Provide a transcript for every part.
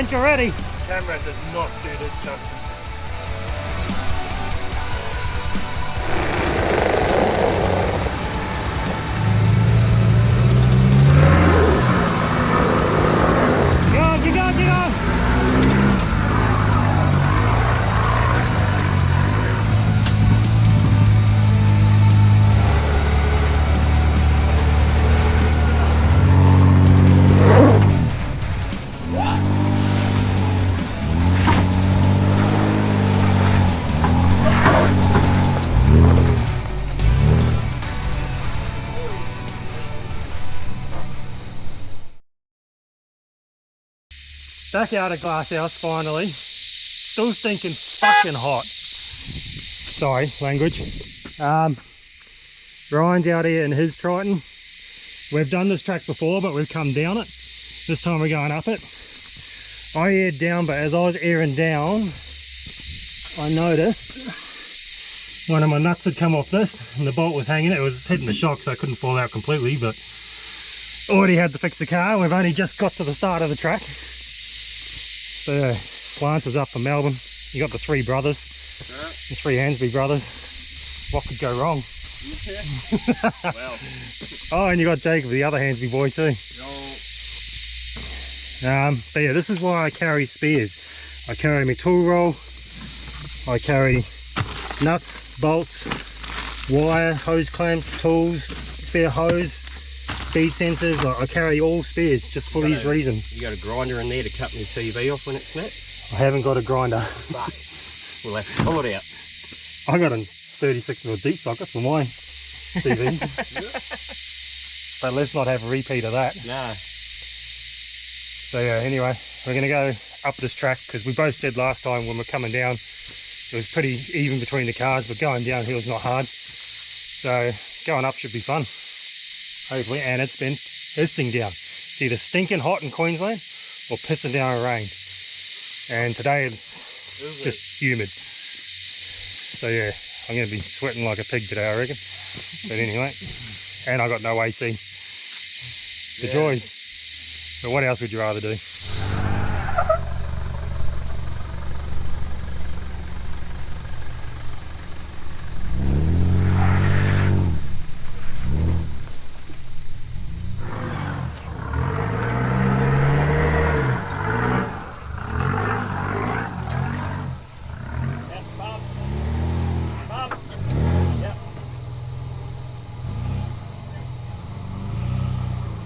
winch already. Camera does not do this justice. Back out of Glasshouse finally. Still stinking fucking hot. Sorry, language. Ryan's out here in his Triton. We've done this track before, but we've come down it. This time we're going up it. I aired down, but as I was airing down, I noticed one of my nuts had come off this and the bolt was hanging. It was hitting the shock, so I couldn't fall out completely, but already had to fix the car. We've only just got to the start of the track. So yeah, Lance is up from Melbourne. You got the three brothers, the three Hansby brothers. What could go wrong? Yeah. Well. Oh, and you got Jacob, the other Hansby boy too. But yeah, this is why I carry spares. I carry my tool roll, I carry nuts, bolts, wire, hose clamps, tools, spare hose, speed sensors. I carry all spares just for these reasons. You got a grinder in there to cut my TV off when it snaps? I haven't got a grinder. Fuck. We'll have to pull it out. I got a 36mm deep socket for my TV. But let's not have a repeat of that. No. So yeah, anyway, we're going to go up this track because we both said last time when we're coming down it was pretty even between the cars, but going downhill is not hard. So going up should be fun, hopefully. And it's been pissing down. It's either stinking hot in Queensland or pissing down in rain. And today it's just humid. So yeah, I'm going to be sweating like a pig today, I reckon. But anyway, and I got no AC. The joys. But what else would you rather do?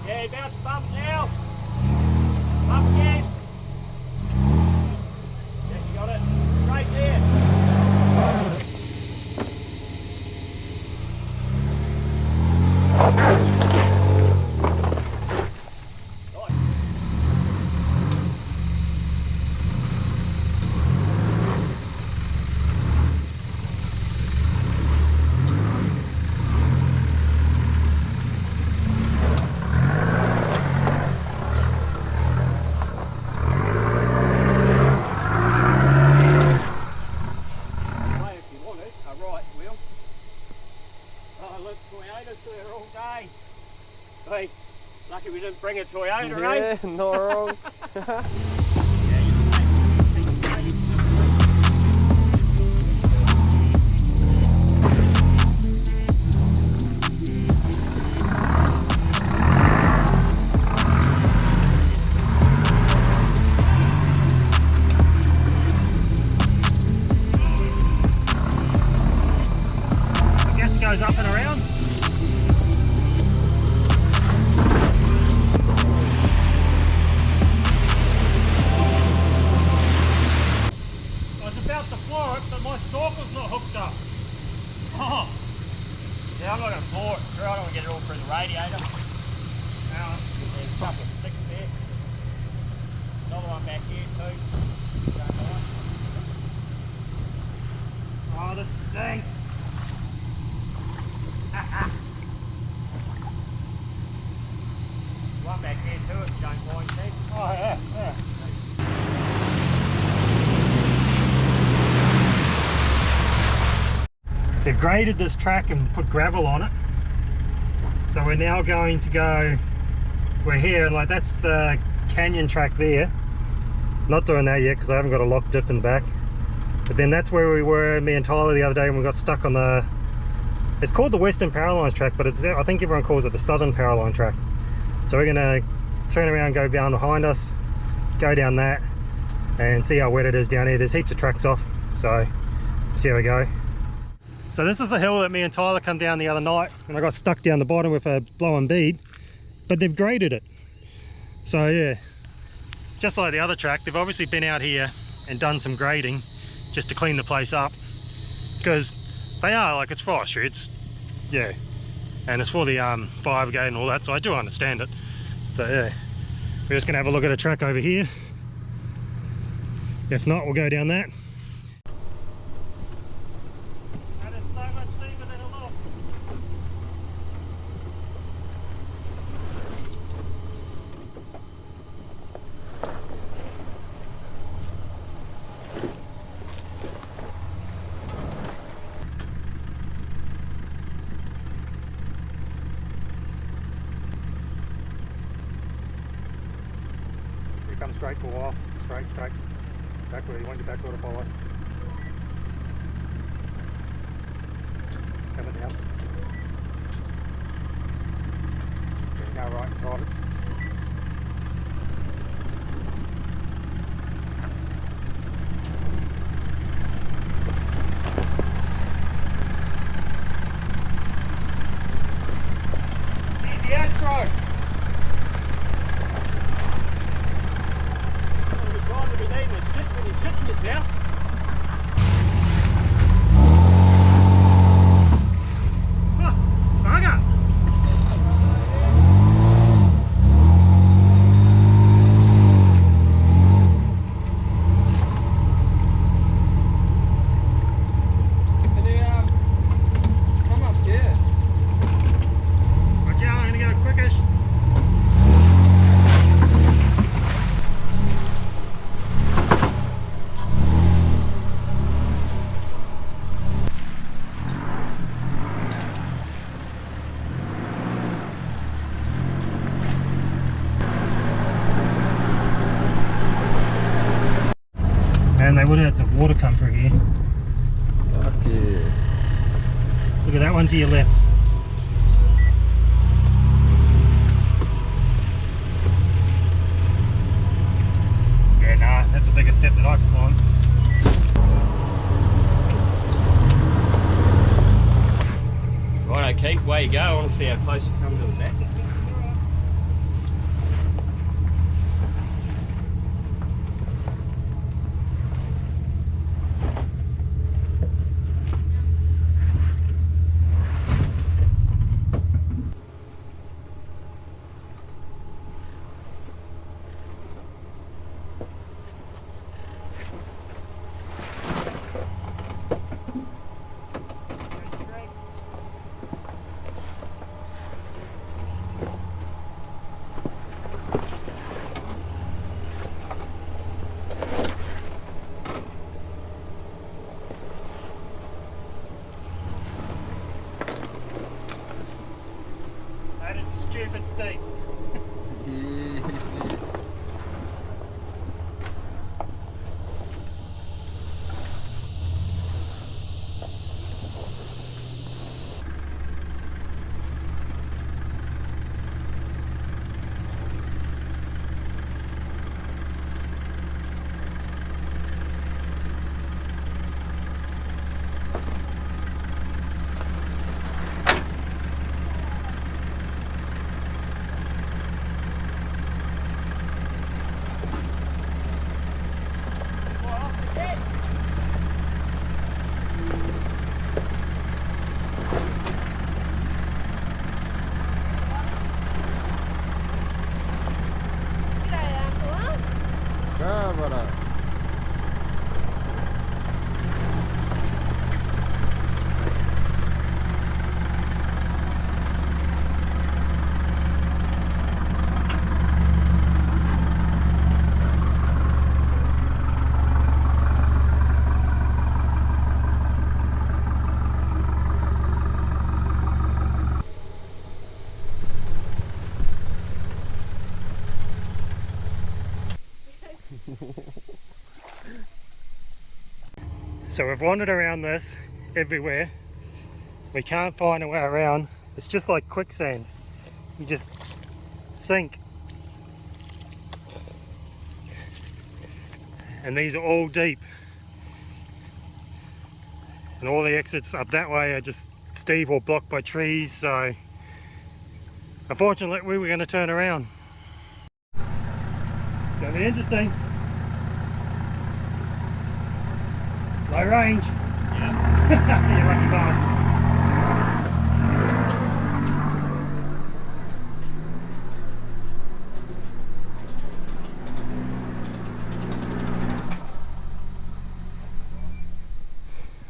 Yeah, about to bump now. Bump again. Yeah, you got it. Right there. Hey, lucky we didn't bring a Toyota, right? Yeah, not wrong. I guess it goes up and around. But my stalker's not hooked up. Oh. Yeah, I'm not going to floor it through. I don't want to get it all through the radiator. Now, There's a couple of sticks there. Another one back here too. oh, this stinks. One back there too if you don't mind, Steve. Oh yeah, yeah. They've graded this track and put gravel on it. So we're now going to go, we're here and like that's the canyon track there. Not doing that yet because I haven't got a lock diff in the back. But then that's where we were, me and Tyler, the other day, when we got stuck on the, it's called the Western Powerlines Track, but I think everyone calls it the Southern Powerline Track. So we're gonna turn around, go down behind us, go down that, and see how wet it is down here. There's heaps of tracks off, so see how we go. So this is a hill that me and Tyler come down the other night, and I got stuck down the bottom with a blowing bead, but they've graded it. So yeah, just like the other track, they've obviously been out here and done some grading just to clean the place up, because they are, like, it's forestry, it's, yeah, and it's for the fire brigade and all that, so I do understand it. But yeah, we're just gonna have a look at a track over here. If not, we'll go down that. That is so much deeper than it looks. Come straight for a while, straight, backward, you want your backward to follow. Coming down. Okay, now right, drive it. Easy as, bro. And they would have had some water come through here. Fuck yeah. Look at that one to your left. Yeah, nah, that's a bigger step than I can climb. Right, Keith, way you go. I want to see how close you come to the back. Stupid steep. So we've wandered around this everywhere. We can't find a way around. It's just like quicksand. You just sink. And these are all deep. And all the exits up that way are just steep or blocked by trees, so unfortunately we were going to turn around. It's going to be interesting. Low range. Yeah. You're lucky bastard.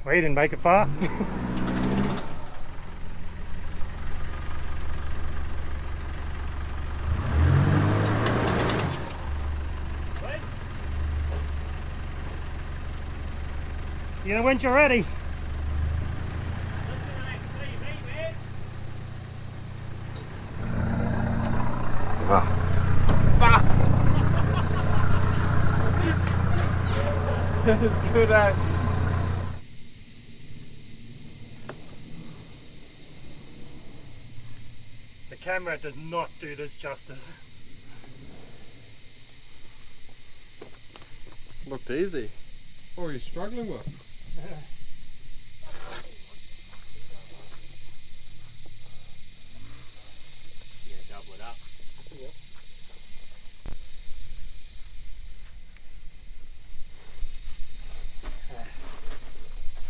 Well, you didn't make it far. You gonna winch already? Listen to that CV, man. Fuck! That's good, eh? The camera does not do this justice. Looked easy. What are you struggling with? Yeah, double it up. Yep.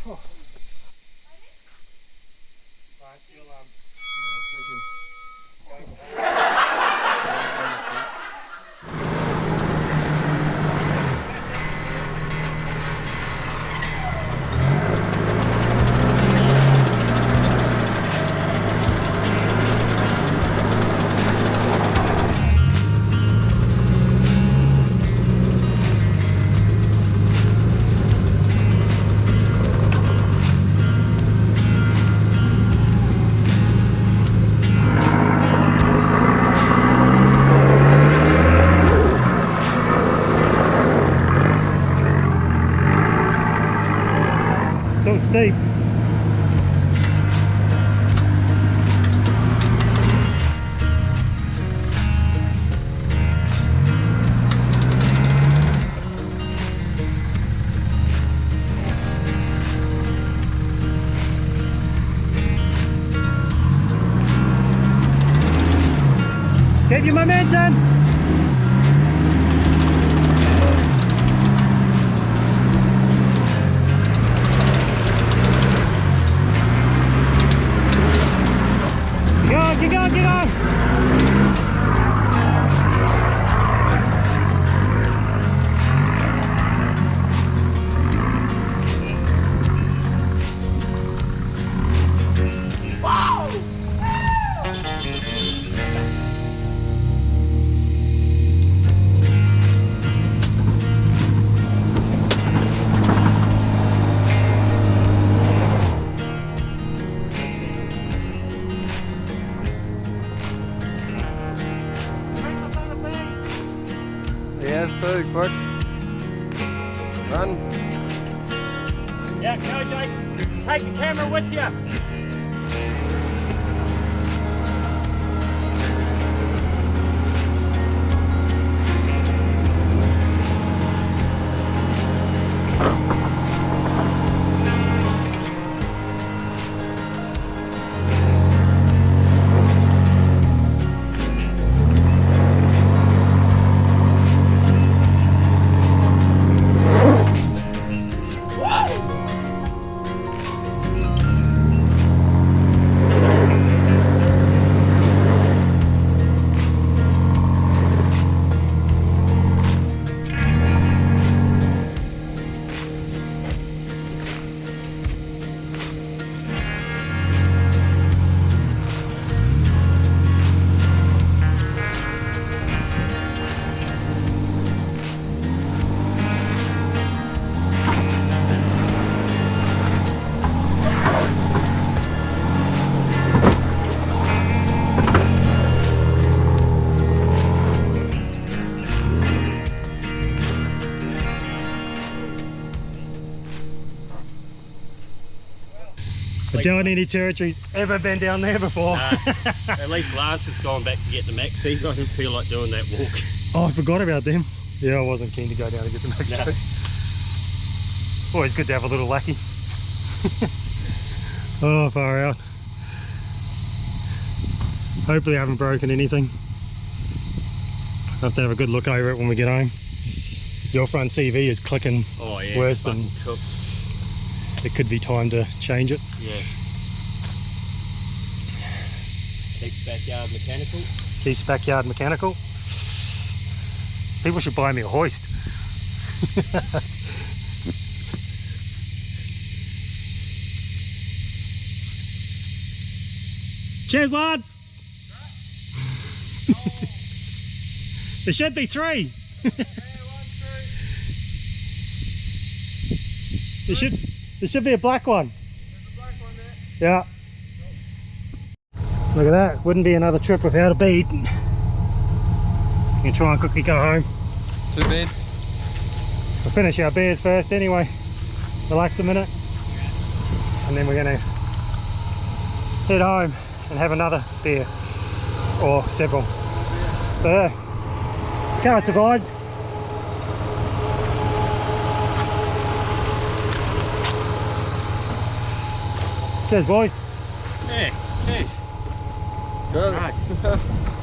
Oh. Right, so you'll, so steep. Get your momentum! Get on, get on! Yes, too, quick. Run. Yeah, go, Jake. Take the camera with you. I don't any territories ever been down there before. At least Lance has gone back to get the maxis. I didn't feel like doing that walk. Oh, I forgot about them. Yeah, I wasn't keen to go down and get the max No. stroke. Always good to have a little lackey. Oh, far out. Hopefully I haven't broken anything. I'll have to have a good look over it when we get home. Your front CV is clicking Oh yeah, worse fucking than cooked. it could be time to change it. Yeah. Keeps backyard mechanical. Keeps backyard mechanical. People should buy me a hoist. Cheers, lads! There should be 3. There should be a black one. Yeah. Look at that. Wouldn't be another trip without a bead. You can try and quickly go home. 2 beds. We'll finish our beers first anyway. Relax a minute. And then we're going to head home and have another beer. Or several. So yeah. Can't survive. Cheers, boys. Yeah, cheers. Good. Right.